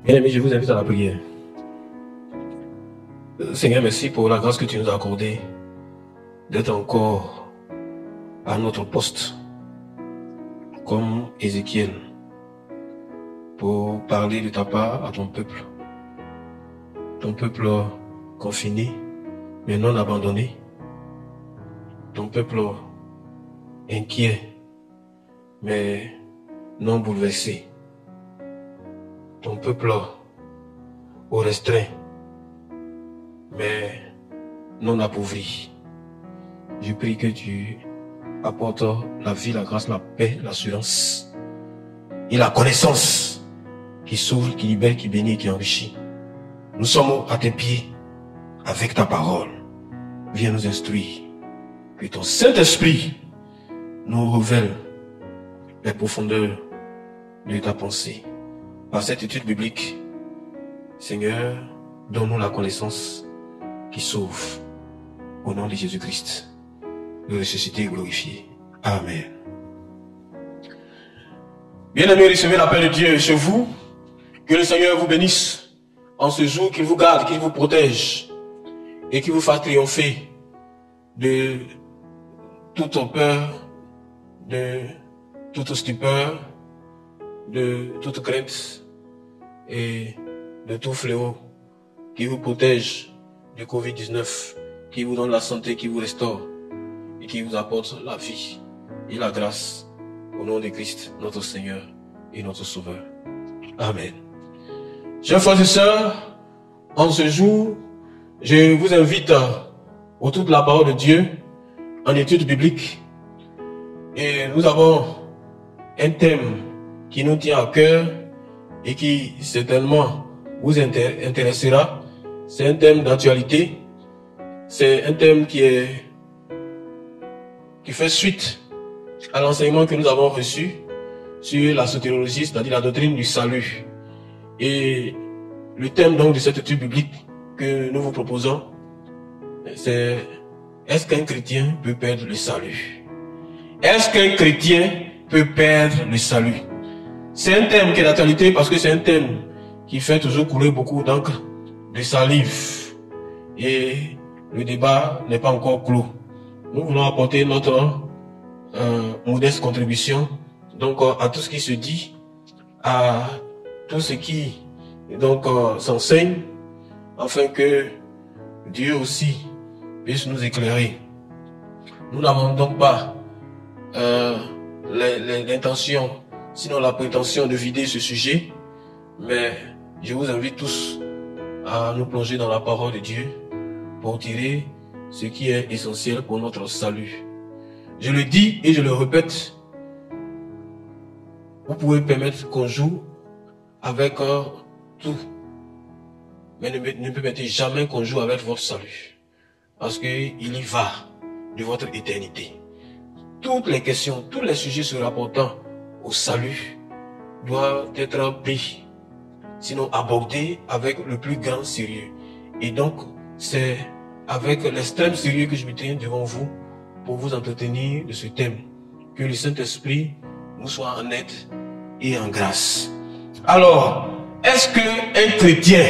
Bien-aimés, je vous invite à la prière. Seigneur, merci pour la grâce que tu nous as accordée d'être encore à notre poste, comme Ézéchiel, pour parler de ta part à ton peuple confiné, mais non abandonné, ton peuple inquiet, mais non bouleversé, ton peuple au restreint, mais non appauvri. Je prie que tu apportes la vie, la grâce, la paix, l'assurance et la connaissance qui sauve, qui libère, qui bénit, qui enrichit. Nous sommes à tes pieds avec ta parole. Viens nous instruire. Que ton Saint-Esprit nous révèle les profondeurs de ta pensée. Par cette étude biblique, Seigneur, donne-nous la connaissance qui sauve. Au nom de Jésus-Christ, le ressuscité et glorifié. Amen. Bien-aimés, recevez la paix de Dieu chez vous. Que le Seigneur vous bénisse en ce jour, qu'il vous garde, qu'il vous protège et qu'il vous fasse triompher de toute peur, de toute stupeur, de toute crainte et de tout fléau, qui vous protège du Covid-19, qui vous donne la santé, qui vous restaure et qui vous apporte la vie et la grâce au nom de Christ, notre Seigneur et notre Sauveur. Amen. Chers frères et sœurs, en ce jour, je vous invite autour de la parole de Dieu en étude biblique. Et nous avons un thème qui nous tient à cœur et qui certainement vous intéressera. C'est un thème d'actualité. C'est un thème qui fait suite à l'enseignement que nous avons reçu sur la sotériologie, c'est-à-dire la doctrine du salut. Et le thème donc de cette étude biblique que nous vous proposons, c'est: est-ce qu'un chrétien peut perdre le salut? Est-ce qu'un chrétien peut perdre le salut? C'est un thème qui est d'actualité parce que c'est un thème qui fait toujours couler beaucoup d'encre, de salive. Et le débat n'est pas encore clos. Nous voulons apporter notre modeste contribution donc à tout ce qui se dit, à tout ce qui donc s'enseigne, afin que Dieu aussi puisse nous éclairer. Nous n'avons donc pas l'intention, sinon la prétention de vider ce sujet, mais je vous invite tous à nous plonger dans la parole de Dieu pour tirer ce qui est essentiel pour notre salut. Je le dis et je le répète, vous pouvez permettre qu'on joue avec tout, mais ne permettez jamais qu'on joue avec votre salut, parce qu'il y va de votre éternité. Toutes les questions, tous les sujets se rapportant au salut doivent être pris, sinon abordés avec le plus grand sérieux. Et donc, c'est avec l'extrême sérieux que je me tiens devant vous pour vous entretenir de ce thème. Que le Saint-Esprit nous soit en aide et en grâce. Alors, est-ce qu'un chrétien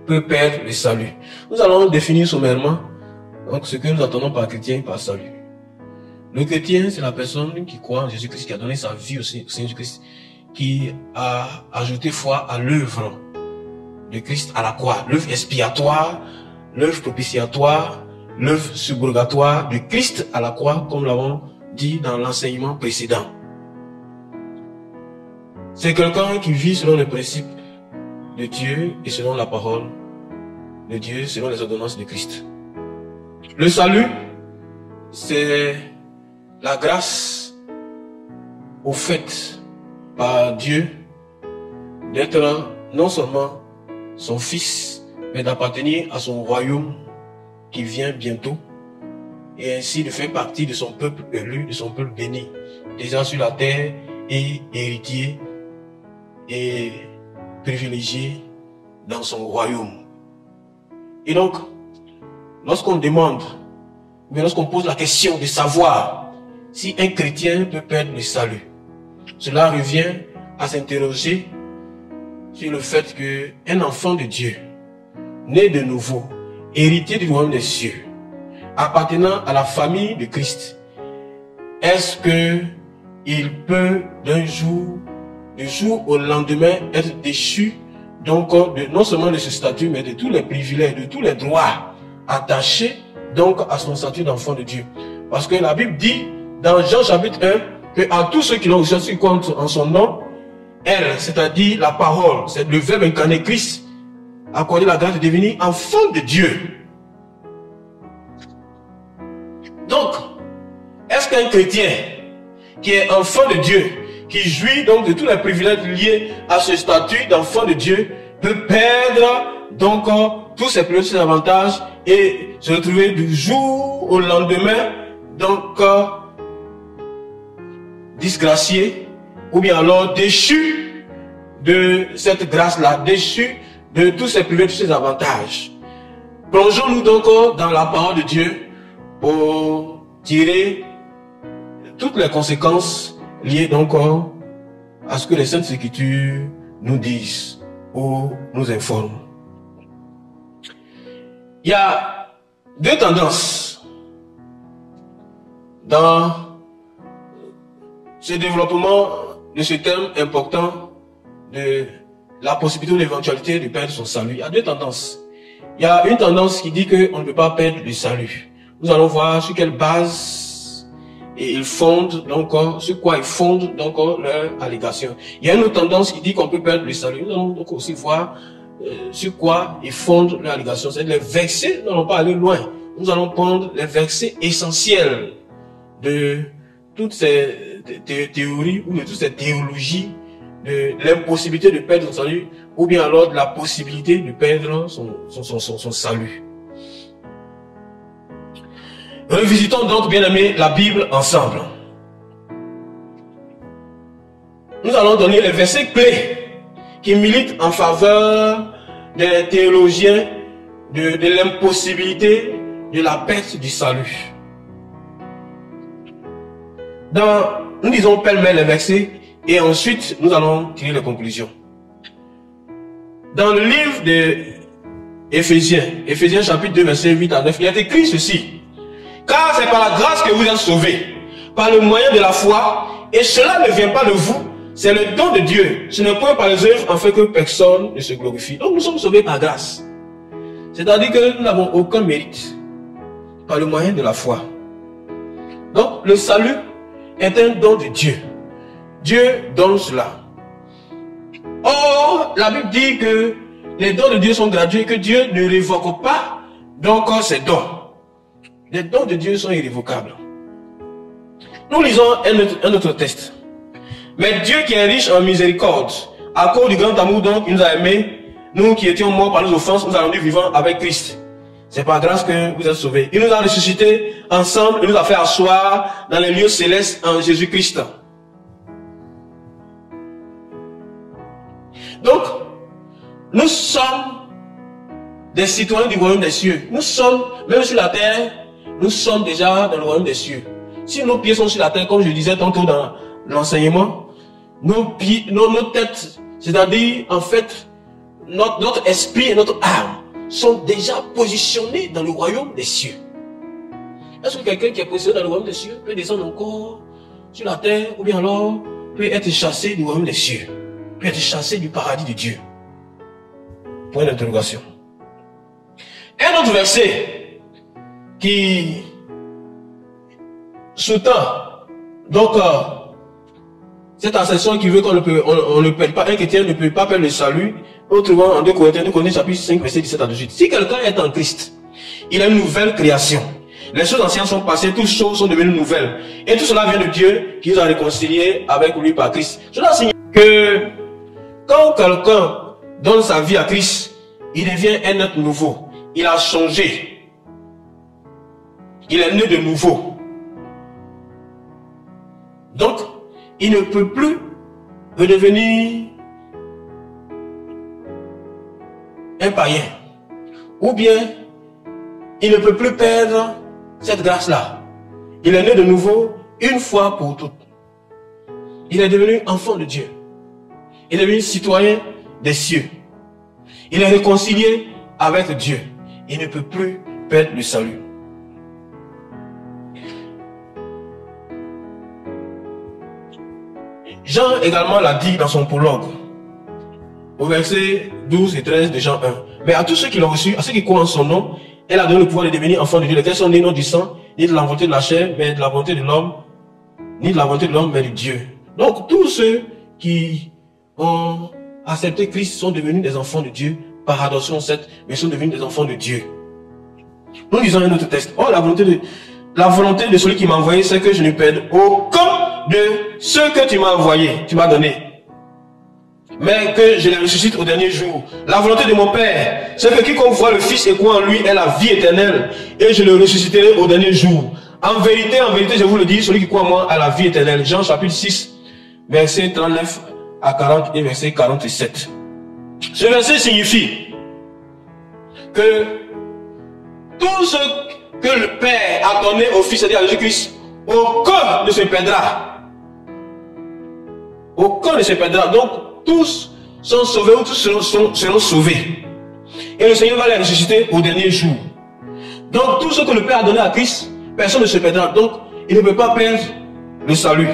peut perdre le salut? Nous allons définir sommairement donc, ce que nous entendons par chrétien et par salut. Le chrétien, c'est la personne qui croit en Jésus-Christ, qui a donné sa vie au Seigneur Jésus-Christ, qui a ajouté foi à l'œuvre de Christ à la croix, l'œuvre expiatoire, l'œuvre propitiatoire, l'œuvre subrogatoire de Christ à la croix, comme l'avons dit dans l'enseignement précédent. C'est quelqu'un qui vit selon les principes de Dieu et selon la parole de Dieu, selon les ordonnances de Christ. Le salut, c'est la grâce offerte par Dieu d'être non seulement son fils, mais d'appartenir à son royaume qui vient bientôt, et ainsi de faire partie de son peuple élu, de son peuple béni, déjà sur la terre, et héritier et privilégié dans son royaume. Et donc, lorsqu'on demande, mais lorsqu'on pose la question de savoir si un chrétien peut perdre le salut, cela revient à s'interroger sur le fait qu'un enfant de Dieu, né de nouveau, héritier du royaume des cieux, appartenant à la famille de Christ, est-ce que il peut d'un jour, du jour au lendemain, être déchu donc non seulement de ce statut, mais de tous les privilèges, de tous les droits attachés donc à son statut d'enfant de Dieu? Parce que la Bible dit dans Jean chapitre 1 que à tous ceux qui l'ont reçu compte en son nom, elle, c'est-à-dire la parole, c'est le Verbe incarné Christ, a accordé la grâce de devenir enfant de Dieu. Donc, est-ce qu'un chrétien qui est enfant de Dieu, qui jouit donc de tous les privilèges liés à ce statut d'enfant de Dieu, peut perdre donc tous ses privilèges, ses avantages et se retrouver du jour au lendemain donc disgracié ou bien alors déchu de cette grâce-là, déchu de tous ces privilèges, tous ces avantages? Plongeons-nous donc dans la parole de Dieu pour tirer toutes les conséquences liées donc à ce que les Saintes Écritures nous disent ou nous informent. Il y a deux tendances dans ce développement de ce thème important de la possibilité ou l'éventualité de perdre son salut. Il y a deux tendances. Il y a une tendance qui dit qu'on ne peut pas perdre le salut. Nous allons voir sur quelle base ils fondent, donc, sur quoi ils fondent donc leur allégation. Il y a une autre tendance qui dit qu'on peut perdre le salut. Nous allons donc aussi voir sur quoi ils fondent leur allégation. C'est les versets, nous n'allons pas aller loin. Nous allons prendre les versets essentiels de toutes ces théories ou de toutes ces théologies de l'impossibilité de perdre son salut ou bien alors de la possibilité de perdre son salut. Revisitons donc, bien aimés, la Bible ensemble. Nous allons donner les versets clés qui militent en faveur des théologiens de l'impossibilité de la perte du salut. Nous disons pêle-mêle les versets et ensuite nous allons tirer les conclusions. Dans le livre d'Éphésiens chapitre 2 verset 8 à 9, il y a écrit ceci: car c'est par la grâce que vous êtes sauvés, par le moyen de la foi, et cela ne vient pas de vous, c'est le don de Dieu. Ce n'est point par les œuvres afin que personne ne se glorifie. Donc nous sommes sauvés par grâce. C'est-à-dire que nous n'avons aucun mérite, par le moyen de la foi. Donc le salut est un don de Dieu. Dieu donne cela. Or, la Bible dit que les dons de Dieu sont gratuits et que Dieu ne révoque pas donc ses dons. Les dons de Dieu sont irrévocables. Nous lisons un autre texte. Mais Dieu qui est riche en miséricorde, à cause du grand amour dont il nous a aimés, nous qui étions morts par nos offenses, nous allons nous vivants avec Christ. C'est par grâce que vous êtes sauvés. Il nous a ressuscités ensemble, il nous a fait asseoir dans les lieux célestes en Jésus-Christ. Donc, nous sommes des citoyens du royaume des cieux. Nous sommes, même sur la terre, nous sommes déjà dans le royaume des cieux. Si nos pieds sont sur la terre, comme je disais tantôt dans l'enseignement, nos têtes, c'est-à-dire, en fait, notre esprit et notre âme sont déjà positionnés dans le royaume des cieux. Est-ce que quelqu'un qui est positionné dans le royaume des cieux peut descendre encore sur la terre ou bien alors peut être chassé du royaume des cieux, peut être chassé du paradis de Dieu? Point d'interrogation. Un autre verset qui sous-tend donc cette assertion qui veut qu'on ne perde pas, un chrétien ne peut pas perdre le salut. Autrement, en 2 Corinthiens chapitre 5 verset 17 à 18. Si quelqu'un est en Christ, il a une nouvelle création. Les choses anciennes sont passées, toutes choses sont devenues nouvelles. Et tout cela vient de Dieu qui nous a réconciliés avec lui par Christ. Cela signifie que quand quelqu'un donne sa vie à Christ, il devient un être nouveau. Il a changé. Il est né de nouveau. Donc, il ne peut plus redevenir un païen. Ou bien, il ne peut plus perdre cette grâce-là. Il est né de nouveau une fois pour toutes. Il est devenu enfant de Dieu. Il est devenu citoyen des cieux. Il est réconcilié avec Dieu. Il ne peut plus perdre le salut. Jean également l'a dit dans son prologue, au verset 12 et 13 de Jean 1. Mais à tous ceux qui l'ont reçu, à ceux qui croient en son nom, elle a donné le pouvoir de devenir enfants de Dieu, lesquels sont nés non du sang, ni de la volonté de la chair, mais de la volonté de l'homme, ni de la volonté de l'homme, mais de Dieu. Donc tous ceux qui ont accepté Christ sont devenus des enfants de Dieu, par adoption cette, mais sont devenus des enfants de Dieu. Nous lisons un autre texte. Oh, la volonté de celui qui m'a envoyé, c'est que je ne perde aucun de ceux que tu m'as envoyé, tu m'as donné, mais que je les ressuscite au dernier jour. La volonté de mon Père, c'est que quiconque voit le Fils et croit en lui ait la vie éternelle, et je le ressusciterai au dernier jour. En vérité, je vous le dis, celui qui croit en moi a la vie éternelle. Jean chapitre 6, verset 39 à 40 et verset 47. Ce verset signifie que tout ce que le Père a donné au Fils, c'est-à-dire à Jésus-Christ, aucun ne se perdra. Aucun ne se perdra. Donc, tous sont sauvés ou tous seront sauvés. Et le Seigneur va les ressusciter au dernier jour. Donc, tout ce que le Père a donné à Christ, personne ne se perdra. Donc, il ne peut pas perdre le salut.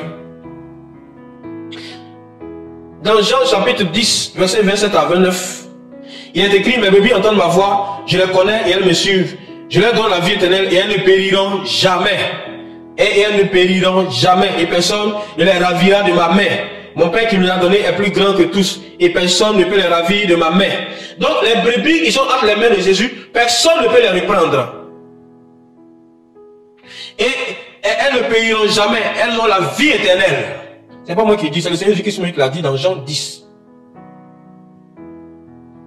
Dans Jean chapitre 10, verset 27 à 29, il est écrit, mes brebis entendent ma voix, je les connais et elles me suivent. Je leur donne la vie éternelle et elles ne périront jamais. Et elles ne périront jamais. Et personne ne les ravira de ma main. Mon Père qui nous a donné est plus grand que tous. Et personne ne peut les ravir de ma main. Donc les brebis qui sont entre les mains de Jésus, personne ne peut les reprendre. Et elles ne périront jamais. Elles ont la vie éternelle. C'est pas moi qui dis, c'est le Seigneur Jésus qui l'a dit dans Jean 10.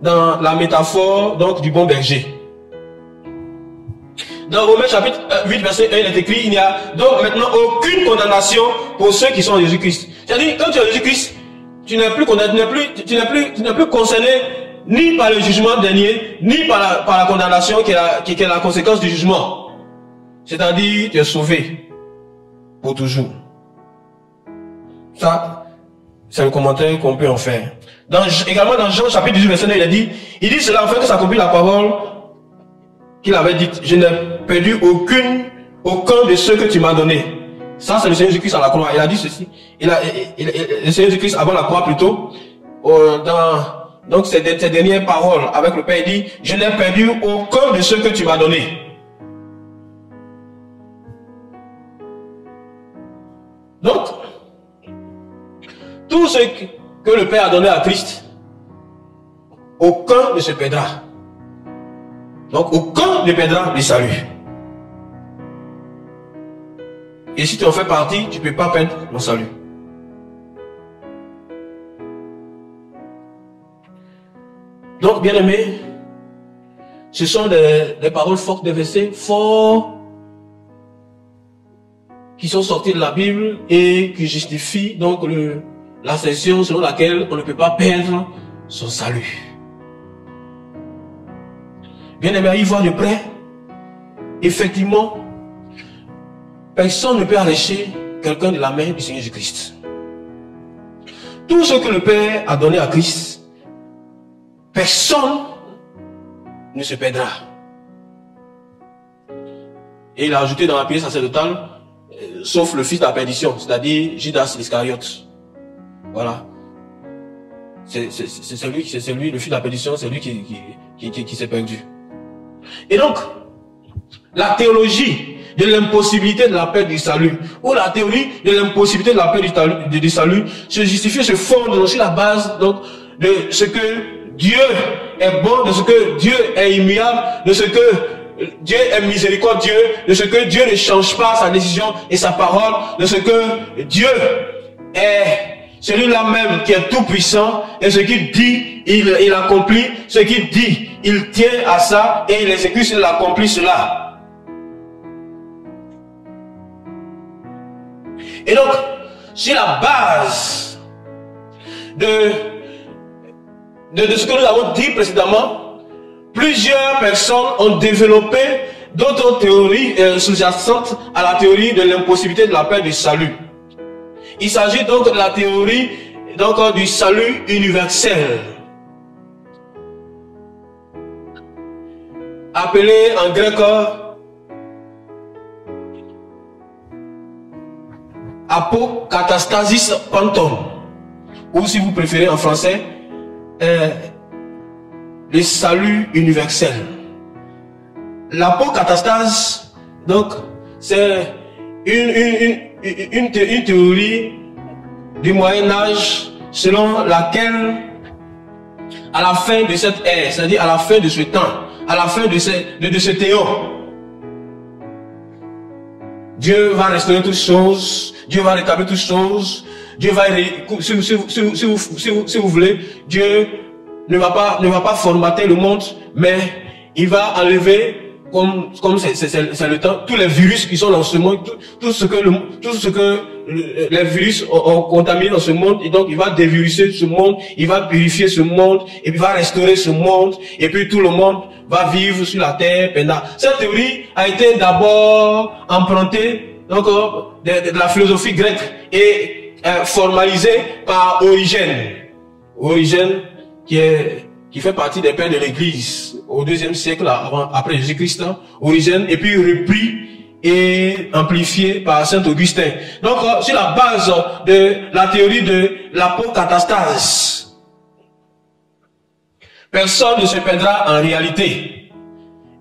Dans la métaphore donc du bon berger. Dans Romains chapitre 8 verset 1 il est écrit, il n'y a donc maintenant aucune condamnation pour ceux qui sont en Jésus-Christ. C'est-à-dire quand tu es en Jésus-Christ, tu n'es plus condamné, tu n'es plus concerné ni par le jugement dernier, ni par la condamnation qui est la conséquence du jugement. C'est-à-dire tu es sauvé pour toujours. Ça, c'est le commentaire qu'on peut en faire. Également dans Jean chapitre 18 verset 9 il dit cela afin que s'accomplisse la parole qu'il avait dit, je n'ai perdu aucun de ceux que tu m'as donné. Ça, c'est le Seigneur Jésus-Christ à la croix. Il a dit ceci. Le Seigneur Jésus-Christ avant la croix plutôt, donc ces dernières paroles avec le Père, il dit, je n'ai perdu aucun de ceux que tu m'as donné. Donc, tout ce que le Père a donné à Christ, aucun ne se perdra. Donc, aucun ne perdra le salut. Et si tu en fais partie, tu ne peux pas perdre mon salut. Donc, bien aimés, ce sont des paroles fortes, des versets forts qui sont sortis de la Bible et qui justifient donc l'ascension selon laquelle on ne peut pas perdre son salut. Bien aimé, à y voir de près, effectivement, personne ne peut arracher quelqu'un de la main du Seigneur Jésus-Christ. Tout ce que le Père a donné à Christ, personne ne se perdra. Et il a ajouté dans la prière sacerdotale, sauf le fils de la perdition, c'est-à-dire Judas l'Iscariote. Voilà. C'est celui, le fils de la perdition, c'est lui qui s'est perdu. Et donc, la théologie de l'impossibilité de la perte du salut, ou la théorie de l'impossibilité de la perte du salut, se justifie, se fonde sur la base donc, de ce que Dieu est bon, de ce que Dieu est immuable, de ce que Dieu est miséricordieux, de ce que Dieu ne change pas sa décision et sa parole, de ce que Dieu est celui-là même qui est tout puissant, et ce qu'il dit, il accomplit, ce qu'il dit, il tient à ça, et il exécute, il accomplit cela. Et donc, sur la base de ce que nous avons dit précédemment, plusieurs personnes ont développé d'autres théories sous-jacentes à la théorie de l'impossibilité de la perte du salut. Il s'agit donc de la théorie donc, du salut universel. appelé en grec apokatastasis panton, ou si vous préférez en français, le salut universel. L'apokatastase, donc, c'est une théorie du Moyen-Âge selon laquelle, à la fin de cette ère, c'est-à-dire à la fin de ce temps, à la fin de ce théon, Dieu va restaurer toutes choses, Dieu va rétablir toutes choses, Dieu va, si vous voulez, Dieu ne va pas formater le monde, mais il va enlever, comme c'est le temps, tous les virus qui sont dans ce monde, tout ce que les virus ont contaminé dans ce monde, et donc il va déviruser ce monde, il va purifier ce monde, et puis il va restaurer ce monde, et puis tout le monde va vivre sur la terre pendant. Cette théorie a été d'abord empruntée donc de la philosophie grecque et formalisée par Origène. Origène qui fait partie des pères de l'Église au IIe siècle après Jésus-Christ, Origène, et puis repris et amplifié par Saint Augustin. Donc, sur la base de la théorie de l'apokatastase, personne ne se perdra en réalité.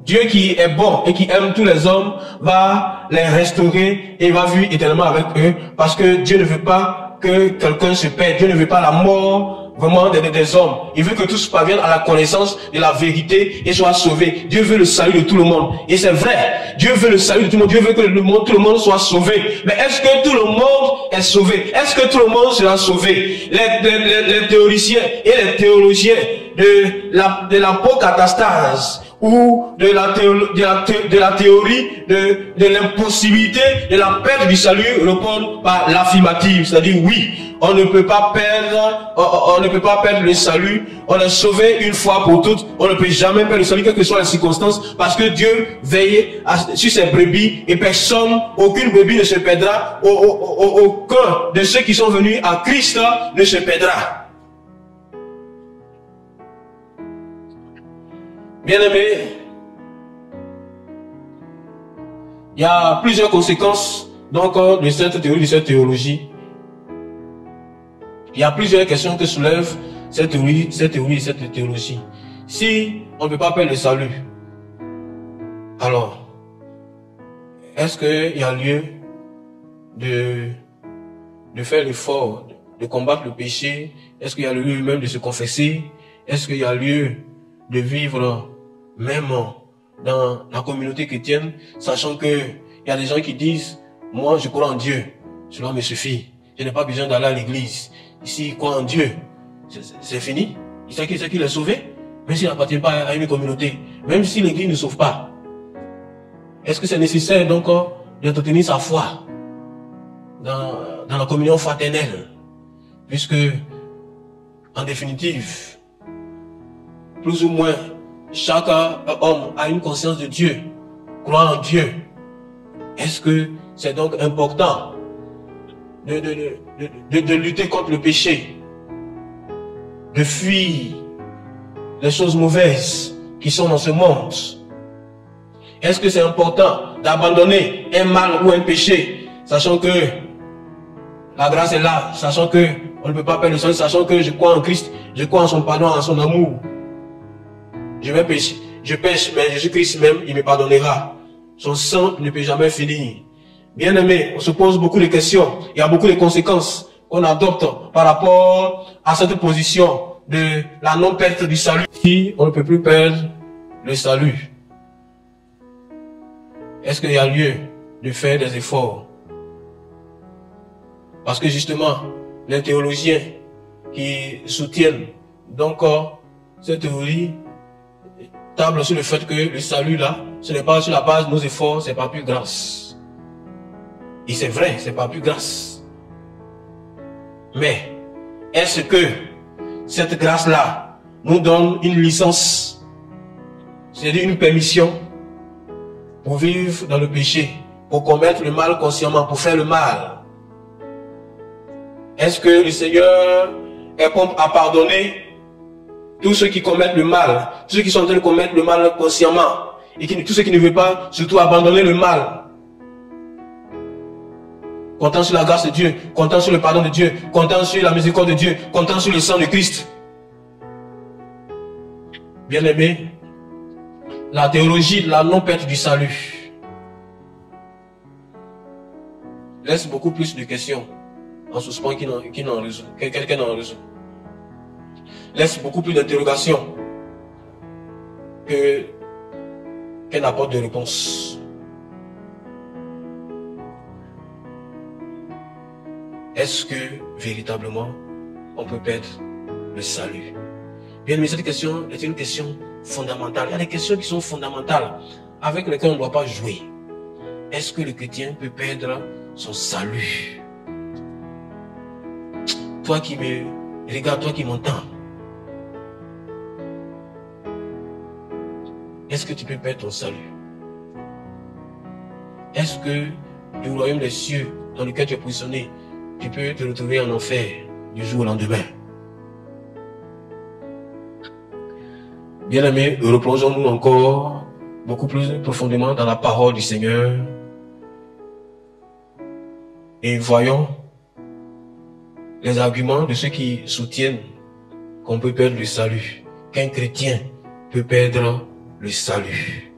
Dieu qui est bon et qui aime tous les hommes va les restaurer et va vivre éternellement avec eux, parce que Dieu ne veut pas que quelqu'un se perde. Dieu ne veut pas la mort vraiment des hommes. Il veut que tous parviennent à la connaissance de la vérité et soient sauvés. Dieu veut le salut de tout le monde. Et c'est vrai, Dieu veut le salut de tout le monde. Dieu veut que tout le monde soit sauvé. Mais est-ce que tout le monde est sauvé? Est-ce que tout le monde sera sauvé? Les théoriciens et les théologiens de l'apokatastase ou de la théorie de l'impossibilité de la perte du salut répondent par l'affirmative, c'est-à-dire oui, on ne peut pas perdre le salut. On est sauvé une fois pour toutes. On ne peut jamais perdre le salut, quelles que soient les circonstances, parce que Dieu veille sur ses brebis et aucune brebis ne se perdra. Aucun de ceux qui sont venus à Christ ne se perdra. Bien-aimés, il y a plusieurs conséquences donc de cette théorie, de cette théologie. Il y a plusieurs questions que soulève cette théorie et cette théologie. Si on ne peut pas perdre le salut, alors, est-ce qu'il y a lieu de faire l'effort, de combattre le péché? Est-ce qu'il y a lieu même de se confesser? Est-ce qu'il y a lieu de vivre même dans la communauté chrétienne, sachant que il y a des gens qui disent, moi je crois en Dieu, cela me suffit, je n'ai pas besoin d'aller à l'église. Ici, il croit en Dieu, c'est fini. Il sait qu'il est sauvé, même s'il n'appartient pas à une communauté, même si l'église ne sauve pas. Est-ce que c'est nécessaire donc d'entretenir sa foi dans la communion fraternelle, puisque en définitive, plus ou moins, chaque homme a une conscience de Dieu, croit en Dieu. Est-ce que c'est donc important de lutter contre le péché, de fuir les choses mauvaises qui sont dans ce monde? Est-ce que c'est important d'abandonner un mal ou un péché, sachant que la grâce est là, sachant que on ne peut pas perdre le salut, sachant que je crois en Christ, je crois en son pardon, en son amour. Je vais pécher, je pêche, mais Jésus-Christ même, il me pardonnera. Son sang ne peut jamais finir. Bien aimé, on se pose beaucoup de questions. Il y a beaucoup de conséquences qu'on adopte par rapport à cette position de la non-perte du salut. Si on ne peut plus perdre le salut, est-ce qu'il y a lieu de faire des efforts? Parce que justement, les théologiens qui soutiennent donc cette théorie table sur le fait que le salut là, ce n'est pas sur la base de nos efforts, c'est pas plus grâce. Et c'est vrai, c'est pas plus grâce. Mais, est-ce que cette grâce là nous donne une licence, c'est-à-dire une permission pour vivre dans le péché, pour commettre le mal consciemment, pour faire le mal? Est-ce que le Seigneur est prompt à pardonner tous ceux qui commettent le mal, tous ceux qui sont en train de commettre le mal consciemment? et tous ceux qui ne veulent pas surtout abandonner le mal. Comptant sur la grâce de Dieu, comptant sur le pardon de Dieu, comptant sur la miséricorde de Dieu, comptant sur le sang de Christ. Bien-aimés, la théologie de la non-perte du salut laisse beaucoup plus de questions en suspens qu'elle n'en résout. Laisse beaucoup plus d'interrogations qu'elle n'apporte de réponses. Est-ce que véritablement on peut perdre le salut? Bien, mais cette question est une question fondamentale. Il y a des questions qui sont fondamentales avec lesquelles on ne doit pas jouer. Est-ce que le chrétien peut perdre son salut? Toi qui me regardes, toi qui m'entends, est-ce que tu peux perdre ton salut? Est-ce que du royaume des cieux dans lequel tu es positionné, tu peux te retrouver en enfer du jour au lendemain? Bien-aimés, replongeons-nous encore beaucoup plus profondément dans la parole du Seigneur et voyons les arguments de ceux qui soutiennent qu'on peut perdre le salut, qu'un chrétien peut perdre le salut.